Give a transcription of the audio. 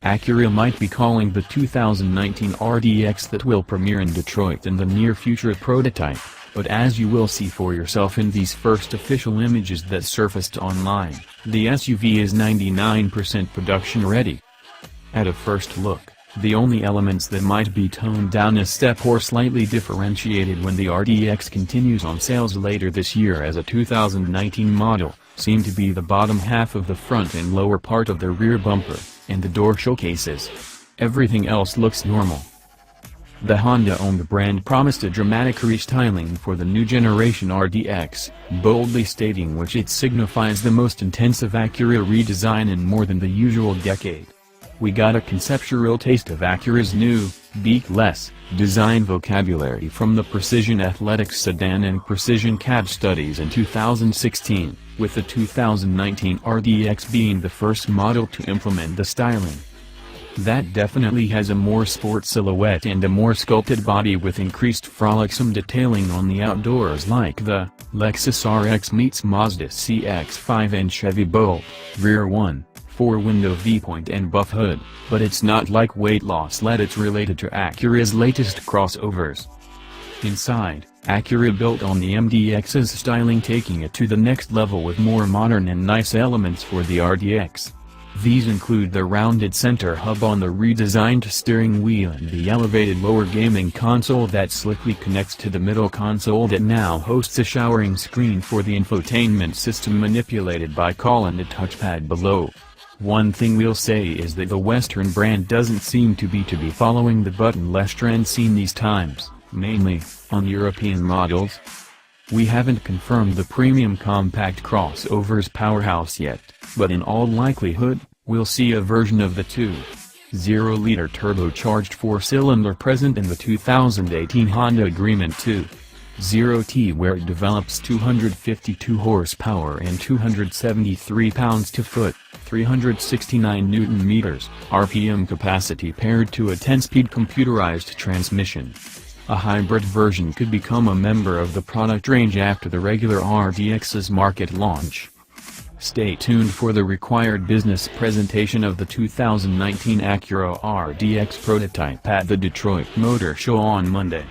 Acura might be calling the 2019 RDX that will premiere in Detroit in the near future a prototype, but as you will see for yourself in these first official images that surfaced online, the SUV is 99% production ready. At a first look, the only elements that might be toned down a step or slightly differentiated when the RDX continues on sales later this year as a 2019 model, seem to be the bottom half of the front and lower part of the rear bumper, and the door showcases. Everything else looks normal. The Honda-owned brand promised a dramatic restyling for the new generation RDX, boldly stating which it signifies the most intensive Acura redesign in more than the usual decade. We got a conceptual taste of Acura's new, beak-less, design vocabulary from the Precision Athletics Sedan and Precision Cab studies in 2016, with the 2019 RDX being the first model to implement the styling. That definitely has a more sport silhouette and a more sculpted body with increased frolicsome detailing on the outdoors like the Lexus RX meets Mazda CX-5 and Chevy Bolt, rear 4-window V-point and buff hood, but it's not like weight loss it's related to Acura's latest crossovers. Inside, Acura built on the MDX's styling, taking it to the next level with more modern and nice elements for the RDX. These include the rounded center hub on the redesigned steering wheel and the elevated lower gaming console that slickly connects to the middle console that now hosts a showering screen for the infotainment system manipulated by call and a touchpad below. One thing we'll say is that the Western brand doesn't seem to be following the buttonless trend seen these times, mainly on European models. We haven't confirmed the premium compact crossover's powerhouse yet, but in all likelihood, we'll see a version of the 2.0-liter turbocharged 4-cylinder present in the 2018 Honda Agreement 2.0T, where it develops 252 horsepower and 273 pounds-to-foot, 369 Nm, RPM capacity paired to a 10-speed computerized transmission. A hybrid version could become a member of the product range after the regular RDX's market launch. Stay tuned for the required business presentation of the 2019 Acura RDX prototype at the Detroit Motor Show on Monday.